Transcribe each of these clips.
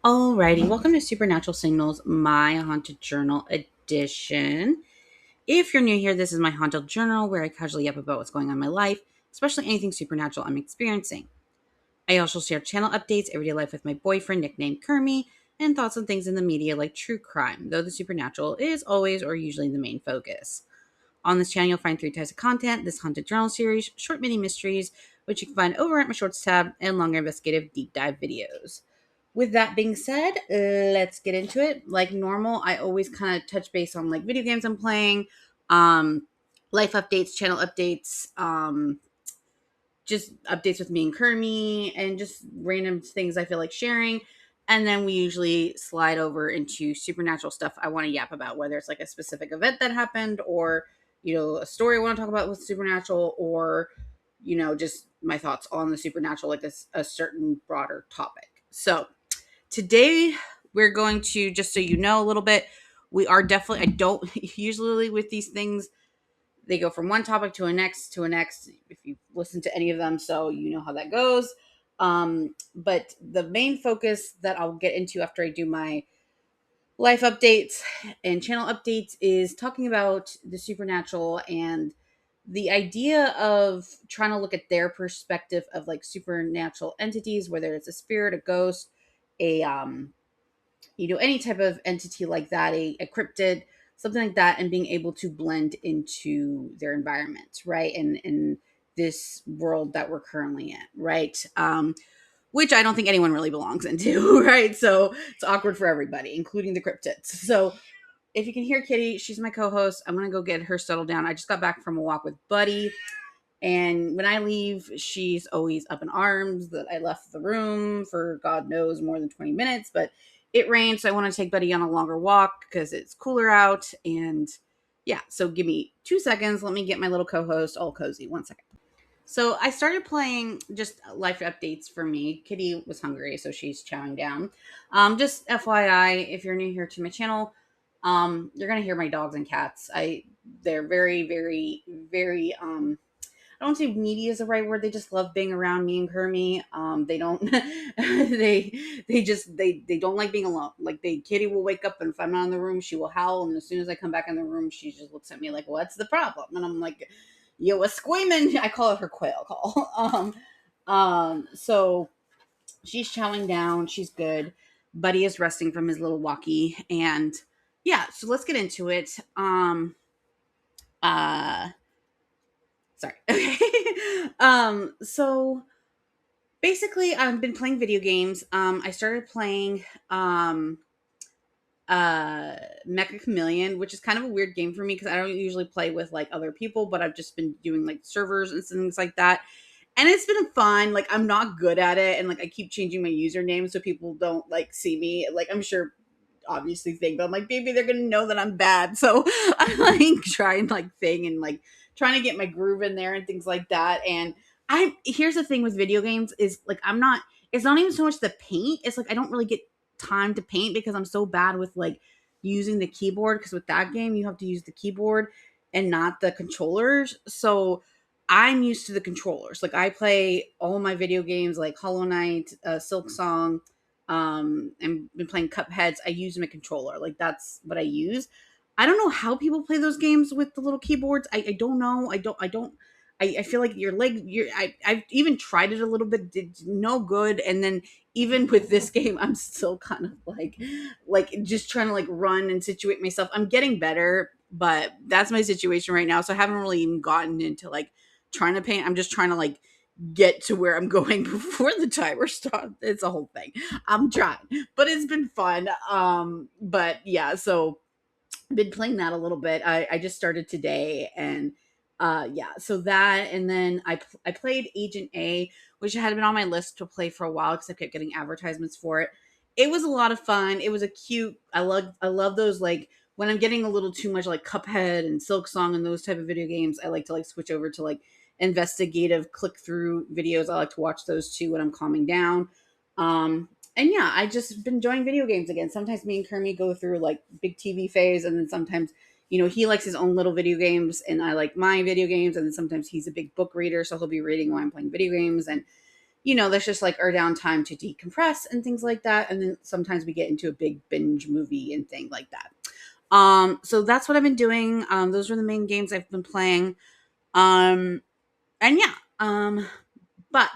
Alrighty, welcome to Supernatural Signals, my haunted journal edition. If you're new here, this is my haunted journal where I casually yap about what's going on in my life, especially anything supernatural I'm experiencing. I also share channel updates, everyday life with my boyfriend, nicknamed Kermie, and thoughts on things in the media like true crime, though the supernatural is always or usually the main focus. On this channel, you'll find three types of content: this haunted journal series, short mini mysteries, which you can find over at my shorts tab, and longer investigative deep dive videos. With that being said, let's get into it. Like normal, I always kind of touch base on like video games I'm playing, um, life updates, channel updates, just updates with me and Kermie, and just random things I feel like sharing. And then we usually slide over into supernatural stuff I want to yap about, whether it's like a specific event that happened, or a story I want to talk about with supernatural, or just my thoughts on the supernatural, like a certain broader topic. So today we're going to, just so you know a little bit, we are definitely, I don't usually with these things, they go from one topic to a next if you listen to any of them, so you know how that goes. But the main focus that I'll get into after I do my life updates and channel updates is talking about the supernatural and the idea of trying to look at their perspective of like supernatural entities, whether it's a spirit, a ghost, a any type of entity like that, a cryptid, something like that, and being able to blend into their environment, right? And in this world that we're currently in, right? Which I don't think anyone really belongs into, right? So it's awkward for everybody, including the cryptids. So if you can hear Kitty, she's my co-host. I'm gonna go get her settled down. I just got back from a walk with Buddy, and when I leave, she's always up in arms that I left the room for God knows more than 20 minutes. But it rained, so I want to take Buddy on a longer walk because it's cooler out. And yeah, so give me 2 seconds. Let me get my little co host all cozy. 1 second. So I started playing just life updates for me. Kitty was hungry, so she's chowing down. Just FYI, if you're new here to my channel, you're gonna hear my dogs and cats. They're very, very, very I don't say needy is the right word. They just love being around me and Kermie. They don't. They don't like being alone. Like Kitty will wake up, and if I'm not in the room, she will howl. And as soon as I come back in the room, she just looks at me like, "What's the problem?" And I'm like, "Yo, a squeaming." I call it her quail call. So she's chowing down. She's good. Buddy is resting from his little walkie, and yeah. So let's get into it. Uh Sorry. Okay. So basically I've been playing video games. I started playing Mecha Chameleon, which is kind of a weird game for me because I don't usually play with like other people, but I've just been doing like servers and things like that. And it's been fun. Like I'm not good at it, and like I keep changing my username so people don't like see me. Like I'm sure obviously think, but I'm like, maybe they're gonna know that I'm bad. So I'm like trying like thing and like trying to get my groove in there and things like that. And I here's the thing with video games is like I'm not, it's not even so much the paint, it's like I don't really get time to paint because I'm so bad with like using the keyboard, because with that game you have to use the keyboard and not the controllers. So I'm used to the controllers. Like I play all my video games like Hollow Knight, Silk Song, and been playing Cupheads. I use my controller. Like that's what I use. I don't know how people play those games with the little keyboards. I don't know. I feel like your leg. I've even tried it a little bit. Did no good. And then even with this game, I'm still kind of like just trying to like run and situate myself. I'm getting better, but that's my situation right now. So I haven't really even gotten into like trying to paint. I'm just trying to like get to where I'm going before the timer starts. It's a whole thing. I'm trying, but it's been fun. But yeah, so been playing that a little bit. I just started today, and yeah, so that, and then I played Agent A, which had been on my list to play for a while because I kept getting advertisements for it. It was a lot of fun. It was a cute. I love those, like when I'm getting a little too much like Cuphead and Silk Song and those type of video games. I like to like switch over to like investigative click through videos. I like to watch those too when I'm calming down. And yeah, I just been enjoying video games again. Sometimes me and Kermie go through like big TV phase, and then sometimes, he likes his own little video games, and I like my video games, and then sometimes he's a big book reader, so he'll be reading while I'm playing video games, and that's just like our downtime to decompress and things like that. And then sometimes we get into a big binge movie and thing like that. So that's what I've been doing. Those are the main games I've been playing. Um, and yeah, but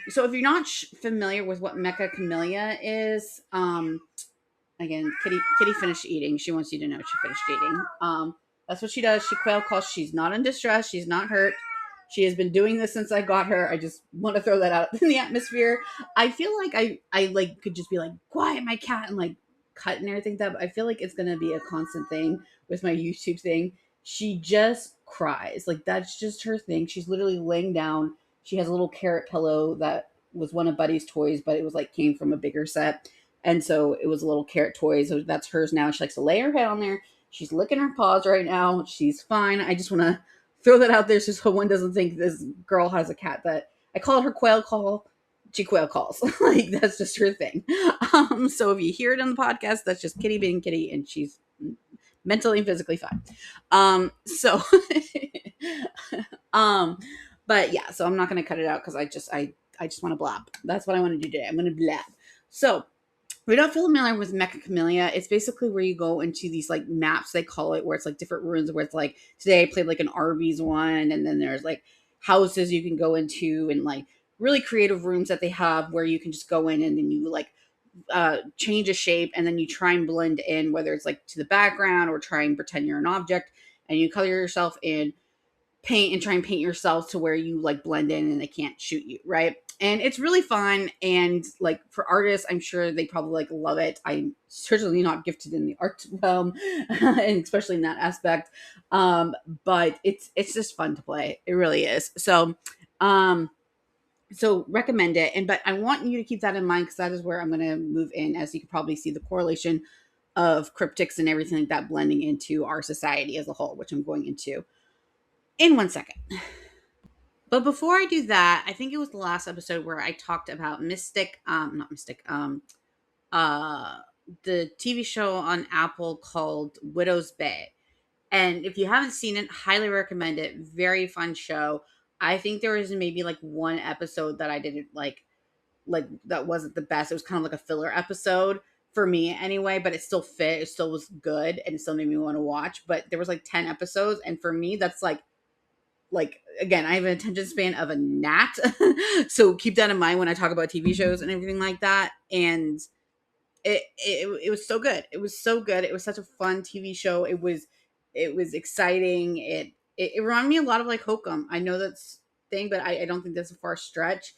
so if you're not familiar with what Mecha Camellia is, again, Kitty finished eating. She wants you to know she finished eating. That's what she does. She quail calls. She's not in distress. She's not hurt. She has been doing this since I got her. I just want to throw that out in the atmosphere. I feel like I like could just be like, quiet my cat, and like cut and everything like that. But I feel like it's gonna be a constant thing with my YouTube thing. She just cries. Like that's just her thing. She's literally laying down. She has a little carrot pillow that was one of Buddy's toys, but it was like came from a bigger set. And so it was a little carrot toy. So that's hers now. She likes to lay her head on there. She's licking her paws right now. She's fine. I just want to throw that out there so one doesn't think this girl has a cat that I call her quail call. She quail calls. Like that's just her thing. So if you hear it on the podcast, that's just Kitty being Kitty, and she's mentally and physically fine. So but yeah, so I'm not gonna cut it out because I just want to blab. That's what I want to do today. I'm gonna blab. So we don't feel familiar with Mecha Camellia. It's basically where you go into these like maps, they call it, where it's like different rooms where it's like today I played like an Arby's one, and then there's like houses you can go into and like really creative rooms that they have where you can just go in and then you like change a shape and then you try and blend in, whether it's like to the background or try and pretend you're an object, and you color yourself in paint and try and paint yourself to where you like blend in and they can't shoot you, right? And it's really fun. And like for artists, I'm sure they probably like love it. I'm certainly not gifted in the art realm, and especially in that aspect. But it's just fun to play. It really is. Um, so recommend it. And but I want you to keep that in mind because that is where I'm going to move in, as you can probably see the correlation of cryptics and everything like that blending into our society as a whole, which I'm going into in 1 second. But before I do that, I think it was the last episode where I talked about not Mystic, uh, the TV show on Apple called Widow's Bay. And if you haven't seen it, highly recommend it. Very fun show. I think there was maybe like one episode that I didn't like that wasn't the best. It was kind of like a filler episode for me anyway, but it still fit. It still was good and it still made me want to watch. But there was like 10 episodes, and for me, that's like again, I have an attention span of a gnat. So keep that in mind when I talk about TV shows and everything like that. And it was so good. It was so good. It was such a fun TV show. It was exciting. It reminded me a lot of like Hokum. I know that's thing, but I don't think that's a far stretch.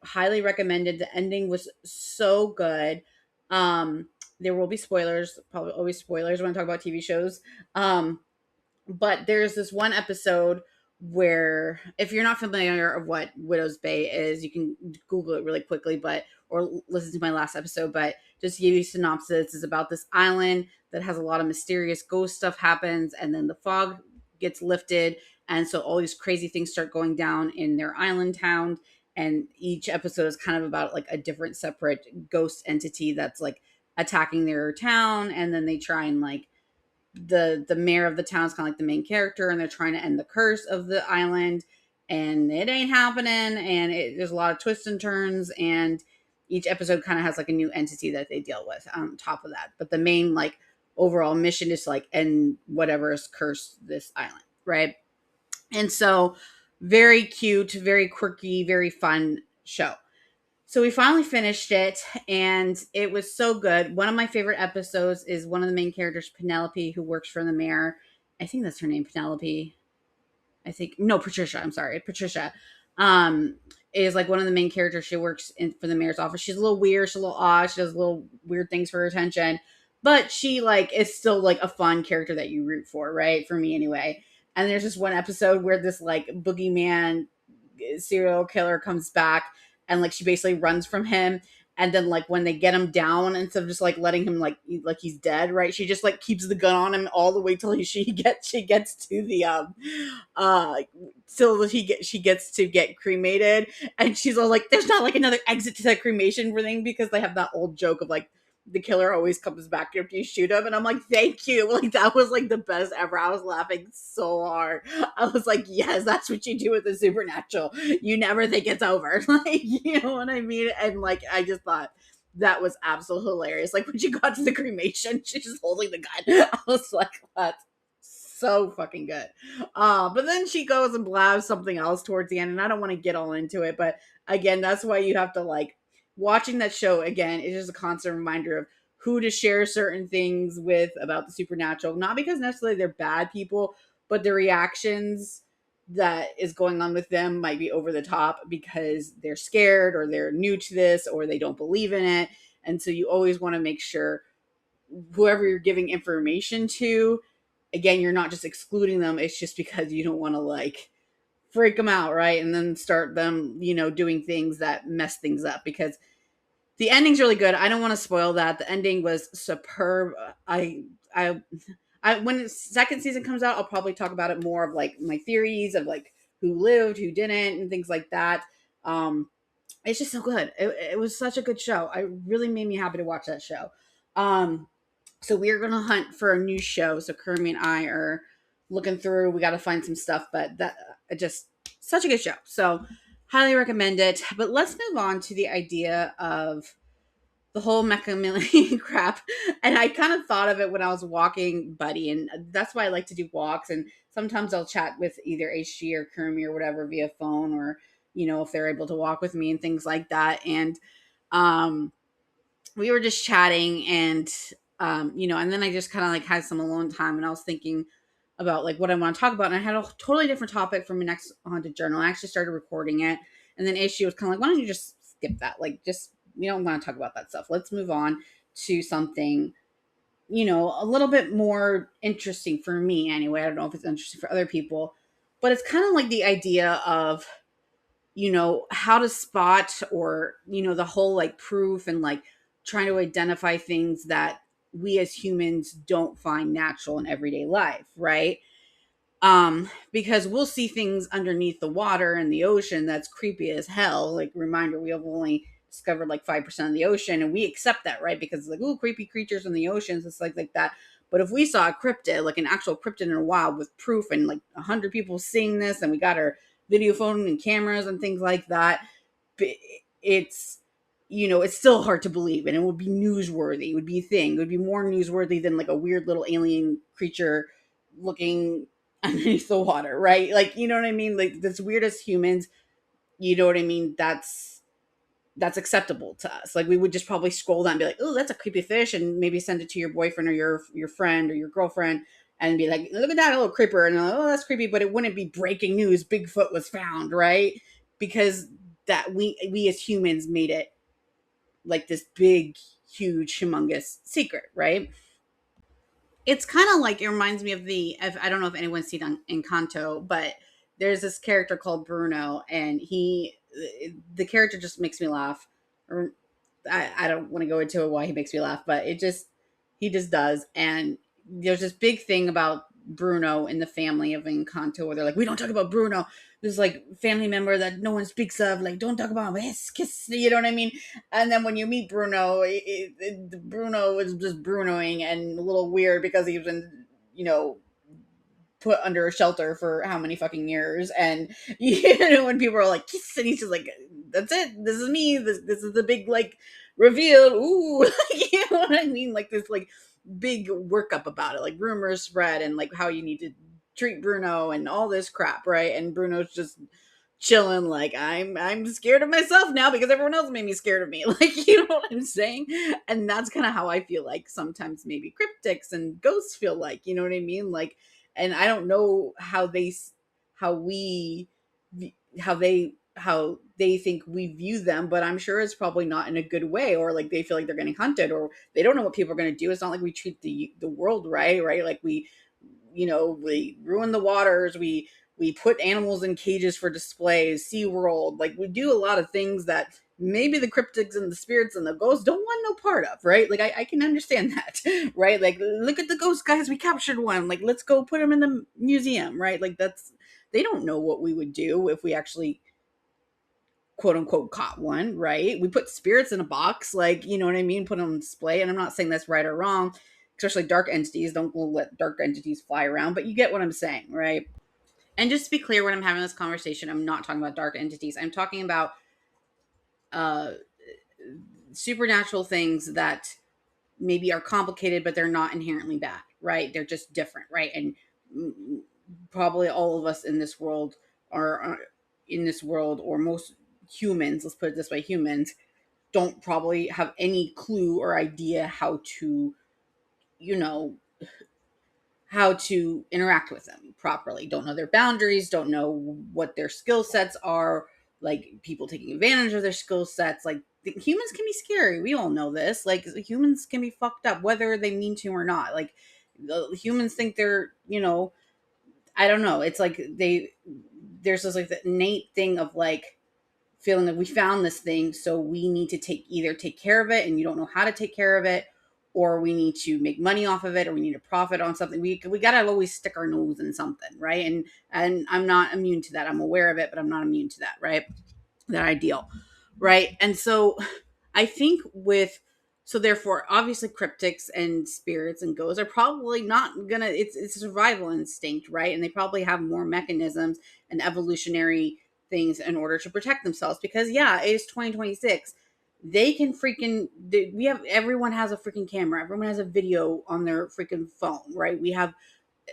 Highly recommended. The ending was so good. There will be spoilers, probably always spoilers when I talk about TV shows. But there's this one episode where, if you're not familiar of what Widow's Bay is, you can Google it really quickly, but or listen to my last episode. But just to give you a synopsis, is about this island that has a lot of mysterious ghost stuff happens, and then the fog gets lifted, and so all these crazy things start going down in their island town. And each episode is kind of about like a different separate ghost entity that's like attacking their town, and then they try and like the mayor of the town is kind of like the main character, and they're trying to end the curse of the island, and it ain't happening, and there's a lot of twists and turns, and each episode kind of has like a new entity that they deal with on top of that. But the main like overall mission is to like end whatever has cursed this island, right? And so very cute, very quirky, very fun show. So we finally finished it, and it was so good. One of my favorite episodes is one of the main characters, Penelope, who works for the mayor. I think that's her name, Penelope. I think no, Patricia. I'm sorry, Patricia. Um, is like one of the main characters. She works for the mayor's office. She's a little weird. She's a little odd. She does little weird things for her attention, but she like is still like a fun character that you root for, right? For me, anyway. And there's just one episode where this like boogeyman serial killer comes back, and like she basically runs from him, and then like when they get him down, instead of just like letting him like he's dead, right, she just like keeps the gun on him all the way till she gets to the uh till she gets to get cremated. And she's all like, there's not like another exit to that cremation thing, because they have that old joke of like the killer always comes back after you shoot him. And I'm like, thank you. Like, that was like the best ever. I was laughing so hard. I was like, yes, that's what you do with the supernatural. You never think it's over. Like, you know what I mean? And like, I just thought that was absolutely hilarious. Like, when she got to the cremation, she's just holding the gun. I was like, that's so fucking good. But then she goes and blabs something else towards the end, and I don't want to get all into it, but again, that's why you have to like watching that show again is just a constant reminder of who to share certain things with about the supernatural. Not because necessarily they're bad people, but the reactions that is going on with them might be over the top because they're scared or they're new to this or they don't believe in it. And so you always want to make sure whoever you're giving information to, again, you're not just excluding them. It's just because you don't want to like freak them out, right? And then start them, doing things that mess things up because the ending's really good. I don't want to spoil that. The ending was superb. I, when the second season comes out, I'll probably talk about it more of like my theories of like who lived, who didn't, and things like that. It's just so good. It was such a good show. It really made me happy to watch that show. Um, so we're gonna hunt for a new show. So Kermie and I are looking through. We got to find some stuff, but that just such a good show. So highly recommend it. But let's move on to the idea of the whole mecha million crap. And I kind of thought of it when I was walking Buddy, and that's why I like to do walks. And sometimes I'll chat with either HG or Kermie or whatever via phone, or if they're able to walk with me and things like that. And um we were just chatting and and then I just kind of like had some alone time and I was thinking about like what I want to talk about. And I had a totally different topic for my next haunted journal. I actually started recording it. And then she was kind of like, why don't you just skip that? Like, just, we don't want to talk about that stuff. Let's move on to something, a little bit more interesting for me anyway. I don't know if it's interesting for other people, but it's kind of like the idea of how to spot or, the whole like proof and like trying to identify things that we as humans don't find natural in everyday life, right? Because we'll see things underneath the water in the ocean that's creepy as hell. Like, reminder, we have only discovered like 5% of the ocean, and we accept that, right? Because it's like, oh, creepy creatures in the oceans, it's like that. But if we saw a cryptid, like an actual cryptid in the wild with proof and like 100 people seeing this, and we got our video phone and cameras and things like that, it's it's still hard to believe, and it would be newsworthy. It would be a thing. It would be more newsworthy than like a weird little alien creature looking underneath the water, right? Like, you know what I mean? Like, that's weird as humans, you know what I mean? That's acceptable to us. Like, we would just probably scroll that and be like, oh, that's a creepy fish, and maybe send it to your boyfriend or your friend or your girlfriend and be like, look at that little creeper, and oh, that's creepy, but it wouldn't be breaking news, Bigfoot was found, right? Because that we as humans made it like this big, huge, humongous secret, right? It's kind of like, it reminds me of I don't know if anyone's seen on Encanto, but there's this character called Bruno, and the character just makes me laugh. Or I don't want to go into why he makes me laugh, but he just does. And there's this big thing about Bruno in the family of Encanto where they're like, we don't talk about Bruno. There's like family member that no one speaks of, like, don't talk about him. Kiss, you know what I mean? And then when you meet Bruno, Bruno is just Brunoing and a little weird because he was in, put under a shelter for how many fucking years. And, when people are like, kiss, and he's just like, that's it. This is me. This is the big, like, reveal. Ooh, you know what I mean? Like, this, like, big workup about it. Like, rumors spread and, like, how you need to treat Bruno and all this crap, right? And Bruno's just chilling, like, I'm scared of myself now because everyone else made me scared of me. Like, you know what I'm saying? And that's kind of how I feel like sometimes maybe cryptics and ghosts feel like, you know what I mean? Like, and I don't know how we how they think we view them, but I'm sure it's probably not in a good way, or like they feel like they're getting hunted, or they don't know what people are going to do. It's not like we treat the world right? Like, we ruin the waters, we put animals in cages for displays, SeaWorld. Like, we do a lot of things that maybe the cryptids and the spirits and the ghosts don't want no part of, right? Like, I can understand that, right? Like, look at the ghost, guys, we captured one. Like, let's go put him in the museum, right? Like, they don't know what we would do if we actually quote unquote caught one, right? We put spirits in a box, like, you know what I mean? Put them on display. And I'm not saying that's right or wrong, especially dark entities. Don't let dark entities fly around, but you get what I'm saying, right? And just to be clear, when I'm having this conversation, I'm not talking about dark entities. I'm talking about uh, supernatural things that maybe are complicated, but they're not inherently bad, right? They're just different, right? And probably all of us in this world are in this world, or most humans, let's put it this way, humans don't probably have any clue or idea how to, you know, how to interact with them properly. Don't know their boundaries, don't know what their skill sets are, like people taking advantage of their skill sets. Like humans can be scary. We all know this. Like humans can be fucked up whether they mean to or not. Like humans think they're, I don't know. It's like there's this like the innate thing of like feeling like we found this thing, so we need to take care of it, and you don't know how to take care of it, or we need to make money off of it, or we need to profit on something. We gotta always stick our nose in something, right? And I'm not immune to that. I'm aware of it, but I'm not immune to that, right? That ideal, right? And so I think so therefore obviously cryptics and spirits and ghosts are probably not gonna, it's a survival instinct, right? And they probably have more mechanisms and evolutionary things in order to protect themselves, because yeah, it is 2026. They can freaking, we have, everyone has a freaking camera, everyone has a video on their freaking phone, right? We have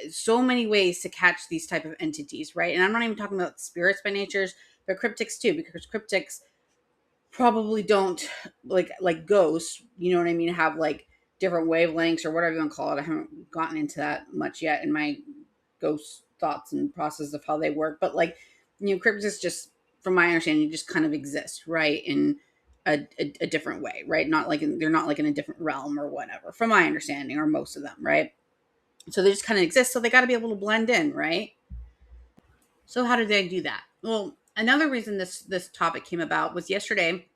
so many ways to catch these type of entities, right? And I'm not even talking about spirits by natures, but cryptics too, because cryptics probably don't, like ghosts, you know what I mean, have like different wavelengths or whatever you want to call it. I haven't gotten into that much yet in my ghost thoughts and process of how they work, but like, cryptids just, from my understanding, just kind of exist, right, in a different way, right? Not like they're not like in a different realm or whatever, from my understanding, or most of them, right? So they just kind of exist, so they got to be able to blend in, right? So how did they do that? Well, another reason this topic came about was yesterday.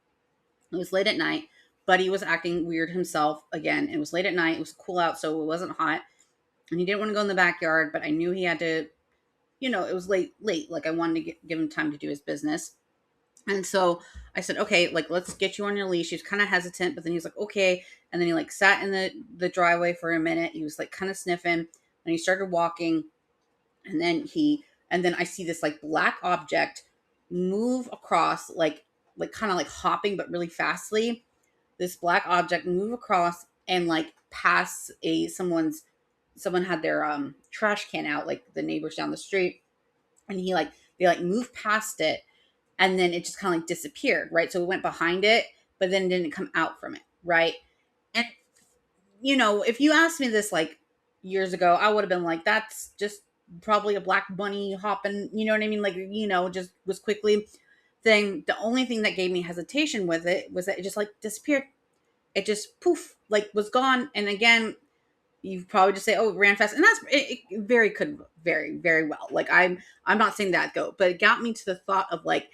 It was late at night. Buddy was acting weird himself again. It was late at night. It was cool out, so it wasn't hot. And he didn't want to go in the backyard, but I knew he had to, it was late. Like I wanted to give him time to do his business. And so I said, okay, like, let's get you on your leash. He was kind of hesitant, but then he was like, okay. And then he like sat in the driveway for a minute. He was like kind of sniffing, and he started walking. And then I see this like black object move across, like kind of like hopping, but really fastly. This black object move across and like pass someone had their trash can out, like the neighbors down the street, and they like moved past it, and then it just kind of like disappeared, right? So it went behind it, but then didn't come out from it, right? And if you asked me this like years ago, I would have been like, that's just probably a black bunny hopping, you know what I mean? Like, just was quickly thing. The only thing that gave me hesitation with it was that it just like disappeared. It just poof, like was gone. And again, you probably just say, oh, it ran fast. And that's, it very could very, very well. Like I'm not saying that go, but it got me to the thought of like,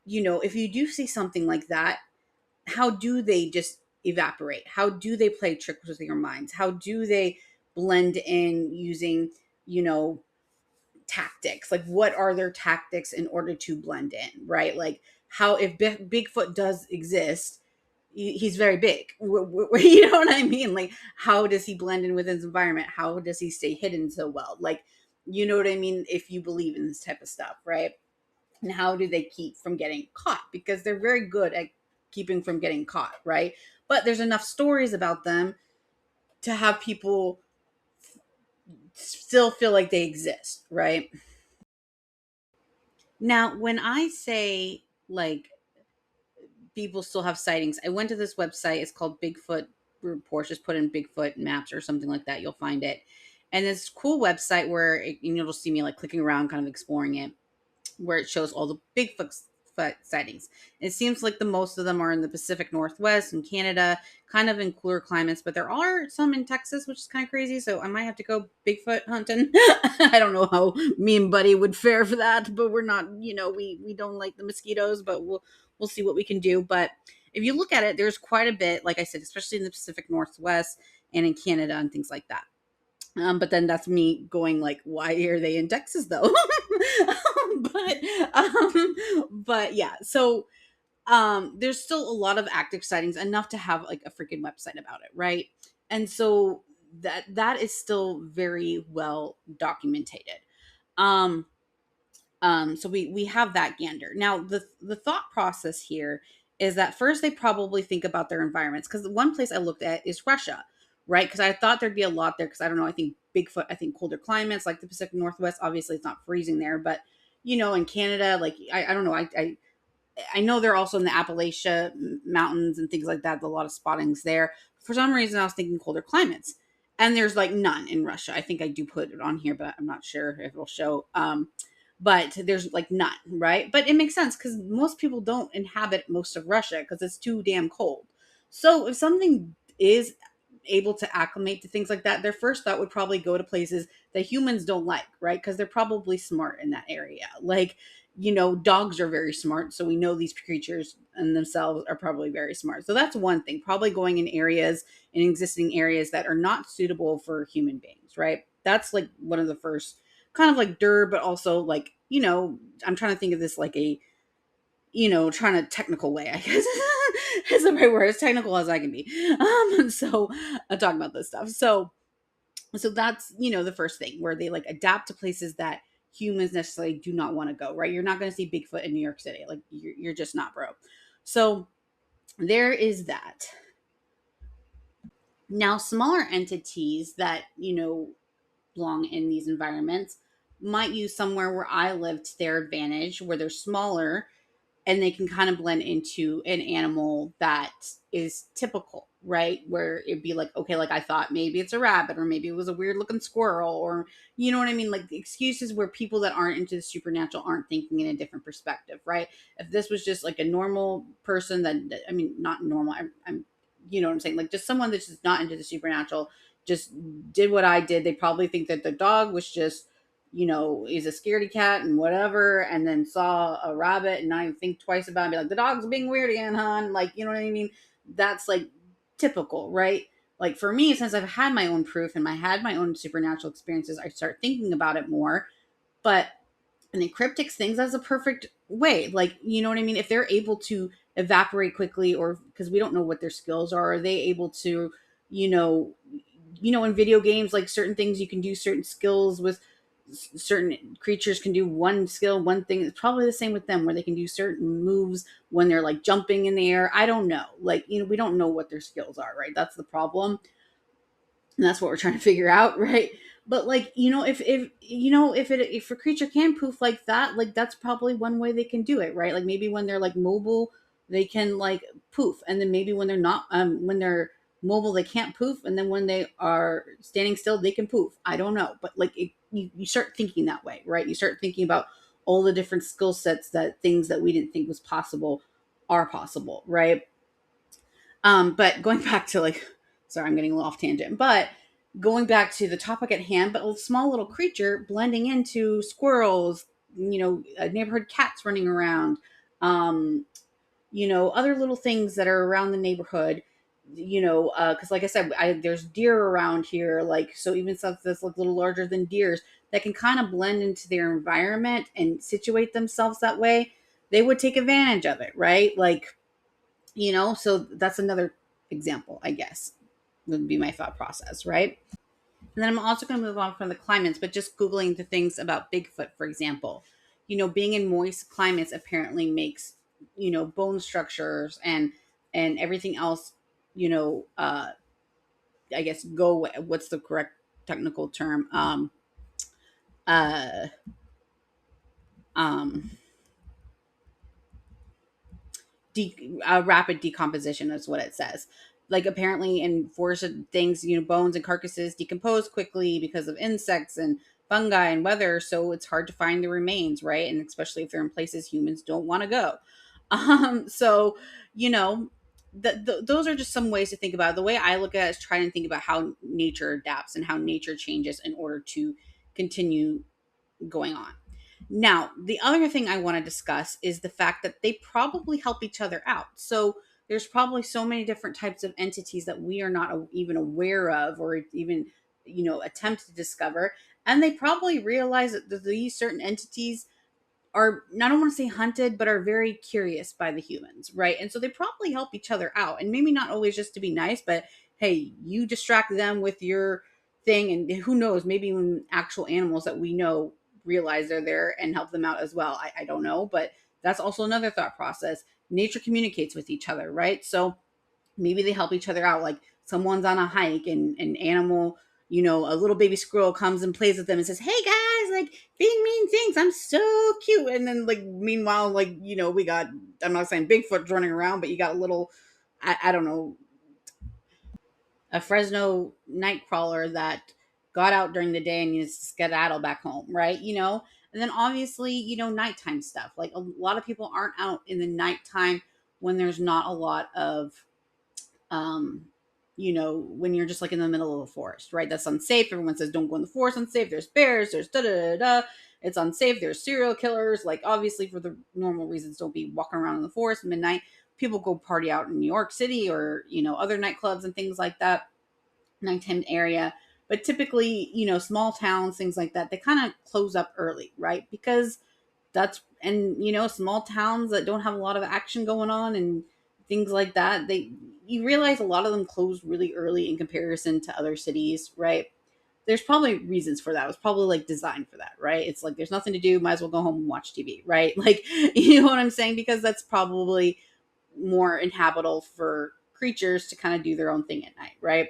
if you do see something like that, how do they just evaporate? How do they play tricks with your minds? How do they blend in using, you know, tactics? Like, what are their tactics in order to blend in, right? Like, how, if Bigfoot does exist, he's very big. You know what I mean? Like, how does he blend in with his environment? How does he stay hidden so well? Like, you know what I mean? If you believe in this type of stuff, right? And how do they keep from getting caught? Because they're very good at keeping from getting caught, right? But there's enough stories about them to have people still feel like they exist, right? Now, when I say like people still have sightings, I went to this website. It's called Bigfoot Reports. Just put in Bigfoot maps or something like that. You'll find it. And this cool website where you'll see me like clicking around, kind of exploring it, where it shows all the Bigfoot sightings. It seems like the most of them are in the Pacific Northwest and Canada, kind of in cooler climates, but there are some in Texas, which is kind of crazy. So I might have to go Bigfoot hunting. I don't know how me and Buddy would fare for that, but we're not, we don't like the mosquitoes, but we'll see what we can do. But if you look at it, there's quite a bit, like I said, especially in the Pacific Northwest and in Canada and things like that. But then that's me going like, why are they in Texas though? but but yeah, so there's still a lot of active sightings, enough to have like a freaking website about it, right? And so that is still very well documented. Um, so we have that gander. Now the thought process here is that first they probably think about their environments, because the one place I looked at is Russia, right? Because I thought there'd be a lot there, because I don't know, I think Bigfoot, I think colder climates like the Pacific Northwest, obviously it's not freezing there, but in Canada, like I don't know, I know they're also in the Appalachia mountains and things like that. A lot of spottings there. For some reason, I was thinking colder climates, and there's like none in Russia. I think I do put it on here, but I'm not sure if it'll show. But there's like none, right? But it makes sense because most people don't inhabit most of Russia because it's too damn cold. So if something is able to acclimate to things like that, their first thought would probably go to places that humans don't like, right? Because they're probably smart in that area. Like, dogs are very smart. So we know these creatures and themselves are probably very smart. So that's one thing, probably going in existing areas that are not suitable for human beings, right? That's like one of the first kind of like but also like, I'm trying to think of this like a, trying to technical way, I guess is the right word, as technical as I can be. So I'm talking about this stuff. So that's, the first thing where they like adapt to places that humans necessarily do not want to go, right? You're not going to see Bigfoot in New York City. Like you're just not, bro. So there is that. Now, smaller entities that, belong in these environments might use somewhere where I live to their advantage, where they're smaller and they can kind of blend into an animal that is typical, right? Where it'd be like, okay, like I thought maybe it's a rabbit, or maybe it was a weird looking squirrel, or you know what I mean? Like excuses where people that aren't into the supernatural aren't thinking in a different perspective, right? If this was just like a normal person I mean, not normal, I'm you know what I'm saying? Like just someone that's just not into the supernatural, just did what I did. They probably think that the dog was just is a scaredy cat and whatever, and then saw a rabbit and not even think twice about it, and be like, the dog's being weird again, hon. Like, you know what I mean? That's like typical, right? Like for me, since I've had my own proof and I had my own supernatural experiences, I start thinking about it more. But and the cryptics things, that's a perfect way. Like, you know what I mean? If they're able to evaporate quickly, or because we don't know what their skills are they able to, you know, in video games, like certain things you can do certain skills with certain creatures can do one skill, one thing. It's probably the same with them where they can do certain moves when they're like jumping in the air. I don't know. Like, we don't know what their skills are, right? That's the problem, and that's what we're trying to figure out, right? But like, if a creature can poof like that, like that's probably one way they can do it, right? Like maybe when they're like mobile they can like poof, and then maybe when they're not, when they're mobile they can't poof, and then when they are standing still they can poof. I don't know, but like you start thinking that way, right? You start thinking about all the different skill sets, that things that we didn't think was possible are possible, right? But going back to like, sorry, I'm getting a little off tangent, but going back to the topic at hand, but a small little creature blending into squirrels, neighborhood cats running around, um, other little things that are around the neighborhood, because like I said, there's deer around here, like, so even stuff that's like a little larger than deers that can kind of blend into their environment and situate themselves that way, they would take advantage of it, right? Like, so that's another example, I guess, would be my thought process, right? And then I'm also going to move on from the climates, but just Googling the things about Bigfoot, for example. Being in moist climates apparently makes, bone structures and everything else, I guess go, what's the correct technical term? Uh, um, Rapid decomposition is what it says. Like apparently in forested things, bones and carcasses decompose quickly because of insects and fungi and weather. So it's hard to find the remains, right? And especially if they're in places humans don't want to go. So, you know, those are just some ways to think about it. The way I look at it is trying to think about how nature adapts and how nature changes in order to continue going on. Now, the other thing I want to discuss is the fact that they probably help each other out. So there's probably so many different types of entities that we are not even aware of, or even, attempt to discover. And they probably realize that these certain entities are, I don't want to say hunted, but are very curious by the humans, right? And so they probably help each other out, and maybe not always just to be nice, but hey, you distract them with your thing, and who knows, maybe even actual animals that we know realize they're there and help them out as well. I don't know, but that's also another thought process. Nature communicates with each other, right? So maybe they help each other out. Like someone's on a hike and an animal, a little baby squirrel comes and plays with them and says, "Hey guys, like being mean things, I'm so cute." And then like meanwhile, like, we got, I'm not saying Bigfoot's running around, but you got a little, I don't know, a Fresno night crawler that got out during the day and needs to skedaddle back home, right? And then obviously, nighttime stuff. Like a lot of people aren't out in the nighttime when there's not a lot of um when you're just like in the middle of a forest, right? That's unsafe. Everyone says don't go in the forest, unsafe. There's bears, there's da da da da. It's unsafe. There's serial killers. Like obviously for the normal reasons, don't be walking around in the forest at midnight. People go party out in New York City or other nightclubs and things like that, nighttime area. But typically, small towns, things like that, they kind of close up early, right? Because that's, and small towns that don't have a lot of action going on and things like that, you realize a lot of them close really early in comparison to other cities, right? There's probably reasons for that. It was probably like designed for that, right? It's like there's nothing to do, might as well go home and watch TV, right? Like, you know what I'm saying? Because that's probably more inhabitable for creatures to kind of do their own thing at night, right?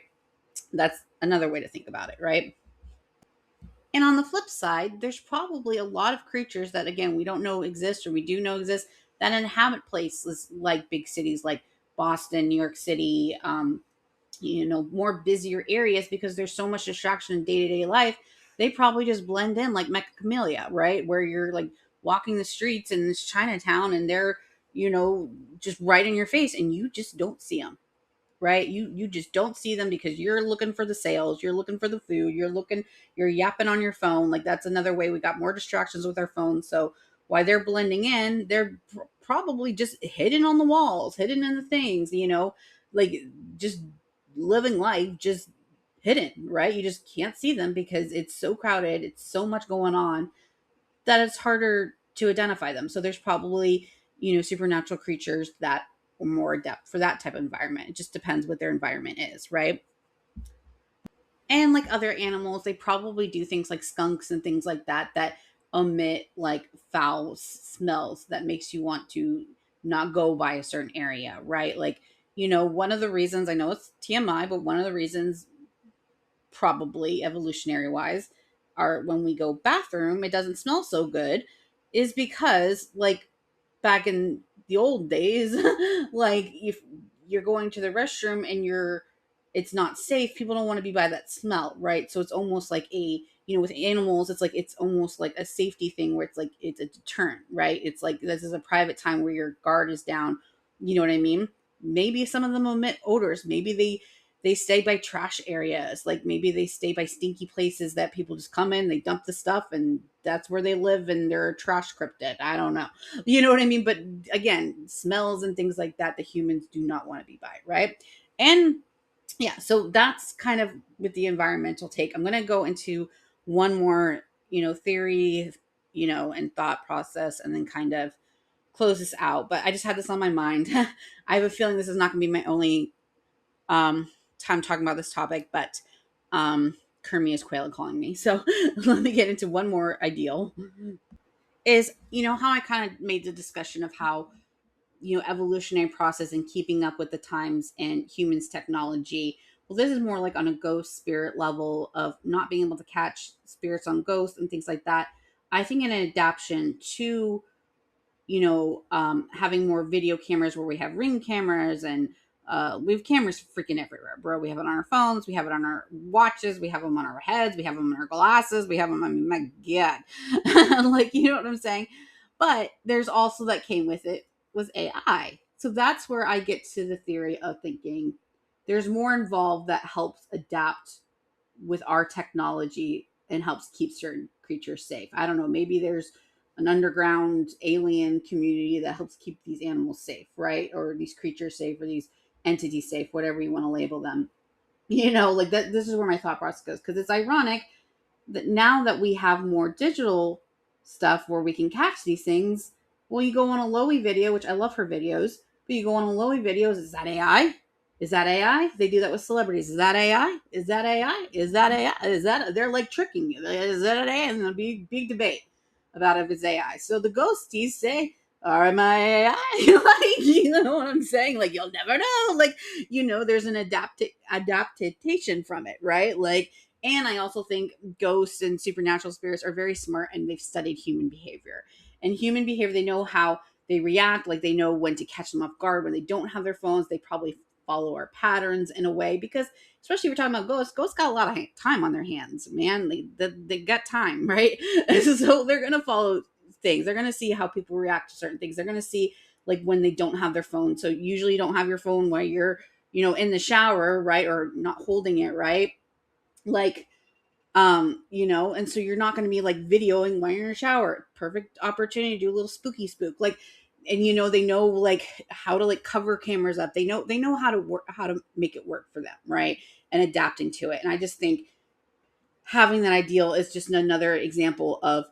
That's another way to think about it, right? And on the flip side, there's probably a lot of creatures that, again, we don't know exist, or we do know exist, that inhabit places like big cities like Boston, New York City, more busier areas, because there's so much distraction in day to day life. They probably just blend in like Mechacamelia, right? Where you're like walking the streets in this Chinatown and they're, just right in your face and you just don't see them, right? You just don't see them because you're looking for the sales, you're looking for the food, you're yapping on your phone. Like that's another way we got more distractions with our phones. So while they're blending in, they're probably just hidden on the walls, hidden in the things, like just living life, just hidden, right? You just can't see them because it's so crowded, it's so much going on that it's harder to identify them. So there's probably, supernatural creatures that are more adept for that type of environment. It just depends what their environment is, right? And like other animals, they probably do things like skunks and things like that that emit like foul smells that makes you want to not go by a certain area, right? Like, one of the reasons, I know it's TMI, but one of the reasons, probably evolutionary wise, are when we go bathroom, it doesn't smell so good, is because like back in the old days, like if you're going to the restroom and it's not safe, people don't want to be by that smell, right? So it's almost like with animals, it's almost like a safety thing where it's like it's a deterrent, right? It's like this is a private time where your guard is down. You know what I mean? Maybe some of them emit odors. Maybe they stay by trash areas. Like maybe they stay by stinky places that people just come in, they dump the stuff, and that's where they live, and they're a trash cryptid. I don't know. You know what I mean? But again, smells and things like that, the humans do not want to be by, right? And yeah, so that's kind of with the environmental take. I'm going to go into one more, theory, and thought process, and then kind of close this out. But I just had this on my mind. I have a feeling this is not going to be my only time talking about this topic, but Kermie is Quail calling me. So let me get into one more ideal. Is, how I kind of made the discussion of how, evolutionary process and keeping up with the times and humans technology. Well, this is more like on a ghost spirit level of not being able to catch spirits on ghosts and things like that. I think an adaptation to, having more video cameras where we have ring cameras, and we have cameras freaking everywhere, bro. We have it on our phones, we have it on our watches, we have them on our heads, we have them on our glasses, we have them. I mean, my God, like, you know what I'm saying? But there's also that came with it was AI. So that's where I get to the theory of thinking there's more involved that helps adapt with our technology and helps keep certain creatures safe. I don't know, maybe there's an underground alien community that helps keep these animals safe, right? Or these creatures safe, or these entities safe, whatever you want to label them. Like that, this is where my thought process goes, because it's ironic that now that we have more digital stuff where we can catch these things. Well, you go on a Loey video, which I love her videos, but you go on a Loey videos, is that AI? Is that AI? They do that with celebrities. Is that AI? Is that AI? Is that AI? Is that they're like tricking you? Is that AI? And there'll be big debate about if it's AI. So the ghosties say, "Are my AI?" Like, you know what I'm saying? Like, you'll never know. Like, there's an adaptation from it, right? Like, and I also think ghosts and supernatural spirits are very smart, and they've studied human behavior. And human behavior, they know how they react. Like, they know when to catch them off guard. When they don't have their phones, they probably follow our patterns in a way, because especially if we're talking about ghosts got a lot of time on their hands, man. They got time, right? So they're gonna follow things. They're gonna see how people react to certain things. They're gonna see like when they don't have their phone. So usually you don't have your phone while you're in the shower, right, or not holding it, right? Like, and so you're not going to be like videoing while you're in the shower. Perfect opportunity to do a little spooky spook. Like, and they know like how to like cover cameras up. They know how to work, how to make it work for them, right? And adapting to it. And I just think having that ideal is just another example of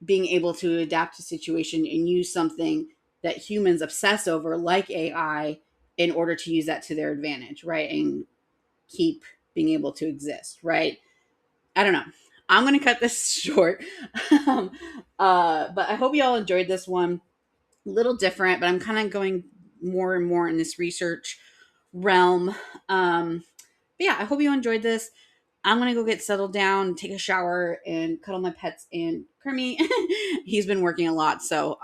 being able to adapt to situation and use something that humans obsess over, like AI, in order to use that to their advantage, right? And keep being able to exist, right? I don't know. I'm going to cut this short. um, but I hope you all enjoyed this one. A little different, but I'm kind of going more and more in this research realm. But yeah, I hope you enjoyed this. I'm gonna go get settled down, take a shower, and cuddle my pets and Kermie. He's been working a lot, so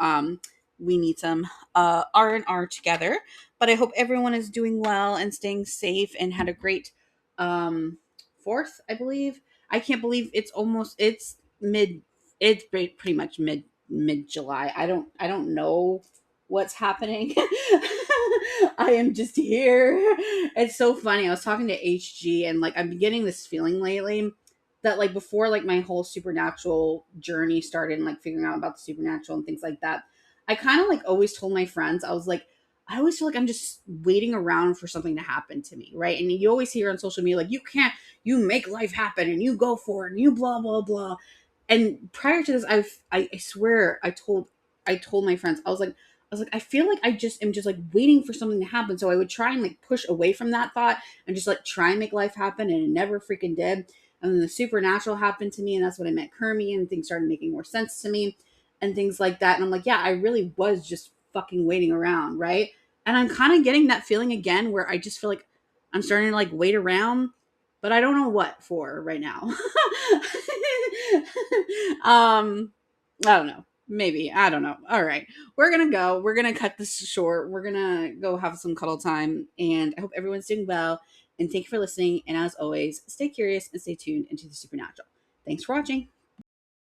we need some R&R together. But I hope everyone is doing well and staying safe and had a great fourth, I believe. I can't believe it's pretty much mid July. I don't know what's happening. I am just here. It's so funny. I was talking to HG, and like I'm getting this feeling lately that like before like my whole supernatural journey started and like figuring out about the supernatural and things like that, I kind of like always told my friends, I was like, I always feel like I'm just waiting around for something to happen to me, right? And you always hear on social media like, you make life happen and you go for it and you blah blah blah. And prior to this, I swear I told my friends, I was like, I feel like I just am just like waiting for something to happen. So I would try and like push away from that thought and just like try and make life happen, and it never freaking did. And then the supernatural happened to me, and that's when I met Kermie, and things started making more sense to me and things like that. And I'm like, yeah, I really was just fucking waiting around, right? And I'm kind of getting that feeling again where I just feel like I'm starting to like wait around, but I don't know what for right now. I don't know. Maybe. I don't know. All right. We're going to go. We're going to cut this short. We're going to go have some cuddle time. And I hope everyone's doing well. And thank you for listening. And as always, stay curious and stay tuned into the supernatural. Thanks for watching.